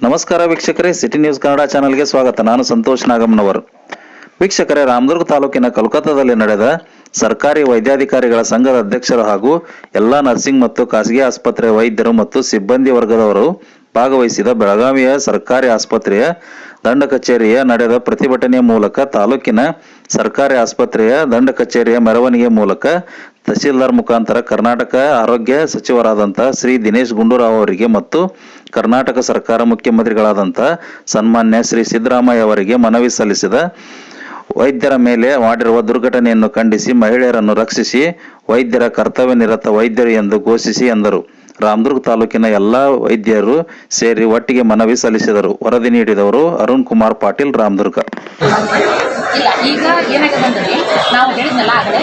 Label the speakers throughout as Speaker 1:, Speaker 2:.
Speaker 1: ನಮಸ್ಕಾರ ವೀಕ್ಷಕರೇ, city news Kannada ಚಾನೆಲ್ಗೆ ಸ್ವಾಗತ. ನಾನು ಸಂತೋಷ್ ನಾಗಮ್ಮನವರು. ವೀಕ್ಷಕರೇ, ರಾಮದುರ್ಗ ತಾಲೂಕಿನ ಕೋಲ್ಕತ್ತಾದಲ್ಲಿ ನಡೆದ ಸರ್ಕಾರಿ ವೈದ್ಯಾಧಿಕಾರಿಗಳ ಸಂಘದ ಅಧ್ಯಕ್ಷರು ಹಾಗೂ ಎಲ್ಲಾ ನರ್ಸಿಂಗ್ ಮತ್ತು ಖಾಸಗಿ ಆಸ್ಪತ್ರೆ ವೈದ್ಯರು ಮತ್ತು ಸಿಬ್ಬಂದಿ ವರ್ಗದವರು ಭಾಗವಹಿಸಿದ ಬೆಳಗಾವಿಯ ಸರ್ಕಾರಿ ಆಸ್ಪತ್ರೆಯ ದಂಡ ಕಚೇರಿಯ ನಡೆದ ಪ್ರತಿಭಟನೆಯ ಮೂಲಕ ತಾಲೂಕಿನ ಸರ್ಕಾರಿ ಆಸ್ಪತ್ರೆಯ ದಂಡ ಕಚೇರಿಯ ಮೆರವಣಿಗೆ ಮೂಲಕ ತಹಸೀಲ್ದಾರ್ ಮುಖಾಂತರ ಕರ್ನಾಟಕ ಆರೋಗ್ಯ ಸಚಿವರಾದಂಥ ಶ್ರೀ ದಿನೇಶ್ ಗುಂಡೂರಾವ್ ಅವರಿಗೆ ಮತ್ತು ಕರ್ನಾಟಕ ಸರ್ಕಾರ ಮುಖ್ಯಮಂತ್ರಿಗಳಾದಂಥ ಸನ್ಮಾನ್ಯ ಶ್ರೀ ಸಿದ್ದರಾಮಯ್ಯ ಅವರಿಗೆ ಮನವಿ ಸಲ್ಲಿಸಿದ ವೈದ್ಯರ ಮೇಲೆ ಮಾಡಿರುವ ದುರ್ಘಟನೆಯನ್ನು ಖಂಡಿಸಿ ಮಹಿಳೆಯರನ್ನು ರಕ್ಷಿಸಿ ವೈದ್ಯರ ಕರ್ತವ್ಯ ನಿರತ ವೈದ್ಯರು ಎಂದು ಘೋಷಿಸಿ ಎಂದರು. ರಾಮದುರ್ಗ ತಾಲೂಕಿನ ಎಲ್ಲಾ ವೈದ್ಯರು ಸೇರಿ ಒಟ್ಟಿಗೆ ಮನವಿ ಸಲ್ಲಿಸಿದರು. ವರದಿ ನೀಡಿದವರು ಅರುಣ್ ಕುಮಾರ್ ಪಾಟೀಲ್, ರಾಮದುರ್ಗ.
Speaker 2: ಇಲ್ಲ, ಈಗ ಏನಾಗಿದೆ ಅಂದರೆ ನಾವು ಹೇಳಿದ್ನಲ್ಲ ಆಗಲೇ,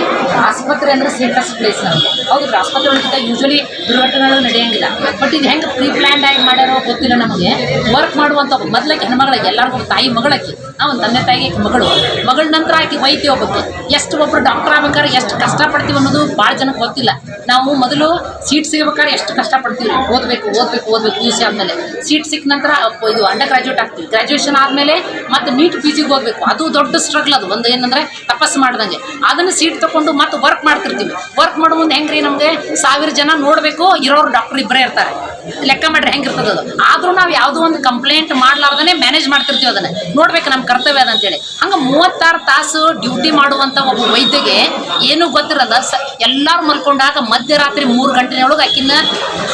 Speaker 2: ಆಸ್ಪತ್ರೆ ಅಂದರೆ ಸೇಫೆಸ್ಟ್ ಪ್ಲೇಸ್ ನಮಗೆ. ಹೌದು, ಆಸ್ಪತ್ರೆ ಒಳಗಿಂತ ಯೂಶ್ವಲಿ ದುರ್ಘಟನೆಗಳು ನಡೆಯೋಂಗಿಲ್ಲ. ಬಟ್ ಇದು ಹೆಂಗೆ ಪ್ರೀ ಪ್ಲ್ಯಾನ್ಡ್ ಆಗಿ ಮಾಡ್ಯಾರೋ ಗೊತ್ತಿಲ್ಲ ನಮಗೆ. ವರ್ಕ್ ಮಾಡುವಂಥ ಮೊದಲಕ್ಕೆ ಹೆಣ್ಮಗಳಿಗೆ ಎಲ್ಲರಿಗೂ ತಾಯಿ ಮಗಳಕ್ಕೆ, ಒಂದು ತಂದೆ ತಾಯಿಗೆ ಮಗಳ ನಂತರ ಆಕೆ ವೈದ್ಯ ಹೋಗ್ಬೇಕು. ಎಷ್ಟು ಒಬ್ಬರು ಡಾಕ್ಟರ್ ಆಗ್ಬೇಕಾದ್ರೆ ಎಷ್ಟು ಕಷ್ಟಪಡ್ತೀವಿ ಅನ್ನೋದು ಭಾಳ ಜನಕ್ಕೆ ಗೊತ್ತಿಲ್ಲ. ನಾವು ಮೊದಲು ಸೀಟ್ ಸಿಗಬೇಕಾದ್ರೆ ಎಷ್ಟು ಕಷ್ಟಪಡ್ತೀವಿ, ಓದಬೇಕು UC ಆದಮೇಲೆ ಸೀಟ್ ಸಿಕ್ಕ ನಂತರ ಇದು ಅಂಡರ್ ಗ್ರಾಜ್ಯುಯೇಟ್ ಆಗ್ತೀವಿ. ಗ್ರಾಜ್ಯುಯೇಷನ್ ಆದಮೇಲೆ ಮತ್ತು ನೀಟ್ PG ಓದಬೇಕು. ಅದು ದೊಡ್ಡ ಸ್ಟ್ರಗಲ್. ಅದು ಒಂದು ಏನಂದರೆ ತಪಸ್ಸು ಮಾಡ್ದಂಗೆ. ಅದನ್ನು ಸೀಟ್ ತೊಗೊಂಡು ಮತ್ತು ವರ್ಕ್ ಮಾಡ್ತಿರ್ತೀವಿ. ವರ್ಕ್ ಮಾಡೋ ಮುಂದೆ ಹೆಂಗ್ರಿ, ನಮಗೆ 1000 ಜನ ನೋಡಬೇಕು, ಇರೋರು ಡಾಕ್ಟರ್ ಇಬ್ಬರೇ ಇರ್ತಾರೆ. ಲೆಕ್ಕ ಮಾಡ್ರಿ ಹೆಂಗಿರ್ತದೆ ಅದು. ಆದರೂ ನಾವು ಯಾವುದೋ ಒಂದು ಕಂಪ್ಲೇಂಟ್ ಮಾಡ್ಲಾರ್ದೇ ಮ್ಯಾನೇಜ್ ಮಾಡ್ತಿರ್ತೀವಿ. ಅದನ್ನು ನೋಡ್ಬೇಕು, ನಮ್ಮ ಕರ್ತವ್ಯ ಅದಂತೇಳಿ. ಹಂಗೆ 36 ತಾಸು ಡ್ಯೂಟಿ ಮಾಡುವಂಥ ಒಬ್ಬ ವೈದ್ಯಗೆ ಏನೂ ಗೊತ್ತಿರೋದ ಎಲ್ಲರೂ ಮಲ್ಕೊಂಡಾಗ ಮಧ್ಯರಾತ್ರಿ 3 ಗಂಟೆಯೊಳಗೆ ಆಕಿನ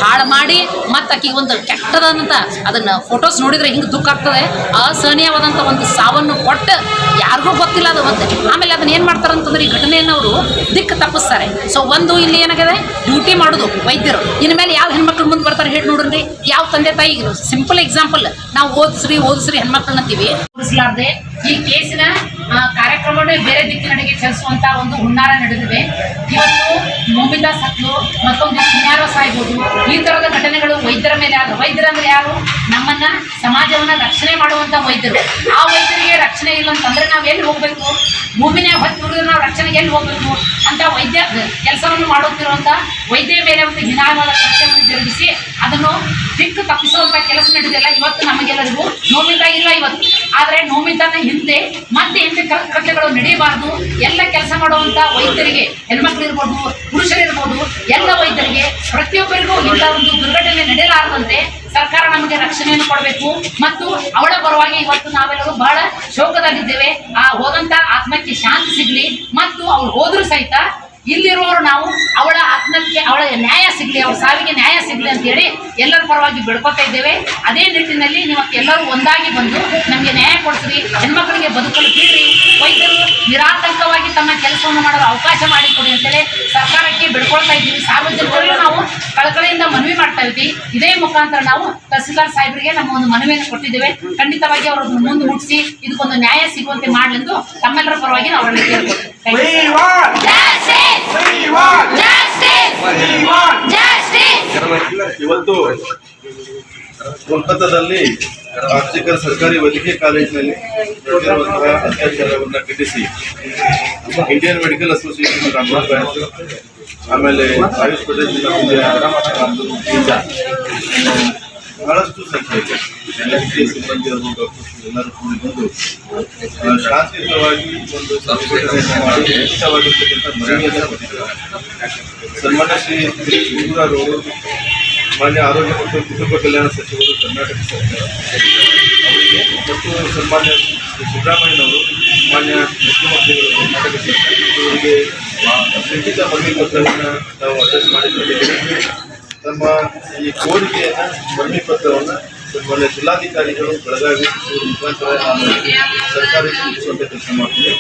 Speaker 2: ಹಾಳು ಮಾಡಿ ಮತ್ತು ಆಕಿಗೆ ಒಂದು ಕೆಟ್ಟದಂತ ಅದನ್ನು ಫೋಟೋಸ್ ನೋಡಿದರೆ ಹಿಂಗೆ ದುಃಖ ಆಗ್ತದೆ. ಅಸಹನೀಯವಾದಂಥ ಒಂದು ಸಾವನ್ನು ಕೊಟ್ಟು ಯಾರಿಗೂ ಗೊತ್ತಿಲ್ಲ ಅದು ಒಂದು. ಆಮೇಲೆ ಅದನ್ನ ಏನು ಮಾಡ್ತಾರೆ ಅಂತಂದ್ರೆ, ಈ ಘಟನೆಯನ್ನು ಅವರು ದಿಕ್ಕು ತಪ್ಪಿಸ್ತಾರೆ. ಸೊ ಒಂದು ಇಲ್ಲಿ ಏನಾಗಿದೆ, ಡ್ಯೂಟಿ ಮಾಡೋದು ವೈದ್ಯರು. ಇನ್ಮೇಲೆ ಯಾವ ಹೆಣ್ಮಕ್ಳು ಮುಂದೆ ಬರ್ತಾರೆ ಹೇಳಿ ನೋಡ್ರಿ. ಯಾವ ತಂದೆ ತಾಯಿ, ಸಿಂಪಲ್ ಎಕ್ಸಾಂಪಲ್, ನಾವು ಓದಿಸ್ರಿ ಹೆಣ್ಮಕ್ಳನ್ನ ಅಂತೀವಿ. ಓದಿಸಲಾರ್ದೆ ಈ ಕೇಸಿನ ಕಾರ್ಯಕ್ರಮವೇ ಬೇರೆ ದಿಕ್ಕಿನಡೆಗೆ ಚಲಿಸುವಂಥ ಒಂದು ಹುನ್ನಾರ ನಡೆದಿದೆ. ಇವತ್ತು ಮೊಮಿತಾ ಸತ್ಲು, ಮತ್ತೊಂದು ಯಾರೋ ಸಾಯ್ಬೋದು. ಈ ಥರದ ಘಟನೆಗಳು ವೈದ್ಯರ ಮೇಲೆ ಆಗ. ವೈದ್ಯರಂದ್ರೆ ಯಾರು? ನಮ್ಮನ್ನ ಸಮಾಜವನ್ನು ರಕ್ಷಣೆ ಮಾಡುವಂಥ ವೈದ್ಯರು. ಆ ವೈದ್ಯರಿಗೆ ರಕ್ಷಣೆ ಇಲ್ಲ ಅಂತಂದ್ರೆ ನಾವು ಎಲ್ಲಿ ಹೋಗಬೇಕು? ಭೂಮಿನೇ ಹೊತ್ತು ಹುಡುಗರು ನಾವು ರಕ್ಷಣೆಗೆ ಎಲ್ಲಿ ಹೋಗಬೇಕು ಅಂತ ವೈದ್ಯ ಕೆಲಸವನ್ನು ಮಾಡುತ್ತಿರುವಂಥ ವೈದ್ಯ ಮೇಲೆ ಒಂದು ಹೀನಾಯವಾದ ಕೃತ್ಯವನ್ನು ಜರುಗಿಸಿ ಅದನ್ನು ದಿಕ್ಕು ತಪ್ಪಿಸುವಂಥ ಕೆಲಸ ನಡೆದಿಲ್ಲ. ಇವತ್ತು ನಮಗೆಲ್ಲರಿಗೂ ನೋಮಿತಾ ಇಲ್ಲ ಇವತ್ತು. ಆದರೆ ನೋಮಿತಾನ ಹಿಂದೆ ಮತ್ತೆ ಇಂಥ ಕೃತ್ಯಗಳು ನಡೆಯಬಾರ್ದು. ಎಲ್ಲ ಕೆಲಸ ಮಾಡುವಂಥ ವೈದ್ಯರಿಗೆ, ಹೆಣ್ಮಕ್ಳು ಇರ್ಬೋದು, ಪುರುಷರಿರ್ಬೋದು, ಎಲ್ಲ ವೈದ್ಯರಿಗೆ ಪ್ರತಿಯೊಬ್ಬರಿಗೂ ಇಂಥ ಒಂದು ದುರ್ಘಟನೆ ನಡೆಯಲಾರದಂತೆ ಸರ್ಕಾರ ನಮಗೆ ರಕ್ಷಣೆಯನ್ನು ಕೊಡಬೇಕು. ಮತ್ತು ಅವಳ ಪರವಾಗಿ ಇವತ್ತು ನಾವೆಲ್ಲರೂ ಬಹಳ ಶೋಕದಲ್ಲಿದ್ದೇವೆ. ಆ ಹೋದಂಥ ಆತ್ಮಕ್ಕೆ ಶಾಂತಿ ಸಿಗಲಿ, ಮತ್ತು ಅವ್ರು ಹೋದ್ರೂ ಸಹಿತ ಇಲ್ಲಿರುವವರು ನಾವು ಅವಳ ಆತ್ಮಕ್ಕೆ ಅವಳ ನ್ಯಾಯ ಸಿಗಲಿ, ಅವಳ ಸಾವಿಗೆ ನ್ಯಾಯ ಸಿಗಲಿ ಅಂತೇಳಿ ಎಲ್ಲರ ಪರವಾಗಿ ಬೆಳ್ಕೊತಾ ಇದ್ದೇವೆ. ಅದೇ ನಿಟ್ಟಿನಲ್ಲಿ ಇವತ್ತು ಎಲ್ಲರೂ ಒಂದಾಗಿ ಬಂದು ನಮಗೆ ನ್ಯಾಯ ಕೊಡಿಸ್ರಿ, ಹೆಣ್ಮಕ್ಳಿಗೆ ಬದುಕಲು ಬಿಡ್ರಿ, ವೈದ್ಯರು ನಿರಾತಂಕವಾಗಿ ತಮ್ಮ ಕೆಲಸವನ್ನು ಮಾಡಲು ಅವಕಾಶ ಮಾಡಿಕೊಡಿ ಅಂತೇಳಿ ಸರ್ಕಾರಕ್ಕೆ ಬೆಳ್ಕೊಳ್ತಾ ಇದ್ದೀವಿ. ಸಾರ್ವಜನಿಕರಿಗೂ ನಾವು ಕಳಕಳಿಯಿಂದ ಮನವಿ ಮಾಡ್ತಾ ಇದ್ವಿ. ಇದೇ ಮುಖಾಂತರ ನಾವು ತಹಸೀಲ್ದಾರ್ ಸಾಹೇಬರಿಗೆ ನಮ್ಮ ಒಂದು ಮನವಿಯನ್ನು ಕೊಟ್ಟಿದ್ದೇವೆ. ಖಂಡಿತವಾಗಿ ಅವರನ್ನು ಮುಂದೆ ಮುಟ್ಟಿಸಿ ಇದಕ್ಕೊಂದು ನ್ಯಾಯ ಸಿಗುವಂತೆ ಮಾಡಲೆಂದು ತಮ್ಮೆಲ್ಲರ ಪರವಾಗಿ ನಾವು ಅವರನ್ನು ಕೇಳ್ಕೊಳ್ತೀವಿ.
Speaker 3: ಇವತ್ತು ಕೋಲ್ಕತ್ತಾದಲ್ಲಿ ರಾಜಶೇಖರ್ ಸರ್ಕಾರಿ ವೈದ್ಯಕೀಯ ಕಾಲೇಜಿನಲ್ಲಿ ನಡೆದಿರುವಂತಹ ಅತ್ಯಾಚಾರವನ್ನು ಖಂಡಿಸಿ ಇಂಡಿಯನ್ ಮೆಡಿಕಲ್ ಅಸೋಸಿಯೇಷನ್ ರಾಮದುರ್ಗ, ಆಮೇಲೆ ಆಯುಷ್ ಫೆಡರೇಷನ್ ಬಹಳಷ್ಟು ಸಂಖ್ಯೆಯಲ್ಲಿ ವೈದ್ಯಕೀಯ ಸಿಬ್ಬಂದಿಯವರು, ಡಾಕ್ಟರ್ಸ್ ಎಲ್ಲರೂ ಕೂಡಿ ಬಂದು ಶಾಂತಿಯುತವಾಗಿ ಒಂದು ಪ್ರತಿಭಟನೆಯನ್ನು ಮಾಡಿ ಮುಕ್ತವಾಗಿರ್ತಕ್ಕಂಥ ಮನವಿಯನ್ನು ಕೊಟ್ಟಿದ್ದಾರೆ. ಸನ್ಮಾನ್ಯ ಶ್ರೀ ದಿನೇಶ್ ಗುಂಡೂರಾವ್ ಅವರು, ಮಾನ್ಯ ಆರೋಗ್ಯ ಮತ್ತು ಕುಟುಂಬ ಕಲ್ಯಾಣ ಸಚಿವರು ಕರ್ನಾಟಕ ಸರ್ಕಾರ ಅವರಿಗೆ, ಮತ್ತು ಸನ್ಮಾನ್ಯ ಶ್ರೀ ಸಿದ್ದರಾಮಯ್ಯನವರು, ಮಾನ್ಯ ಮುಖ್ಯಮಂತ್ರಿಗಳು ಕರ್ನಾಟಕ ಸರ್ಕಾರ ಇವರಿಗೆ ಲಿಖಿತ ಮನವಿ ಪತ್ರವನ್ನು ನಾವು ಅಡ್ರೆಸ್ ಮಾಡಿಕೊಂಡಿದ್ದೇವೆ. ನಮ್ಮ ಈ ಕೋರಿಕೆಯನ್ನು, ಮನವಿ ಪತ್ರವನ್ನು ಸನ್ಮಾನ್ಯ ಜಿಲ್ಲಾಧಿಕಾರಿಗಳು ಬೆಳಗಾವಿ ಮುಖಾಂತರ ಸರ್ಕಾರಕ್ಕೆ ಮುಗಿಸುವಂಥ ಕೆಲಸ ಮಾಡ್ತೀವಿ.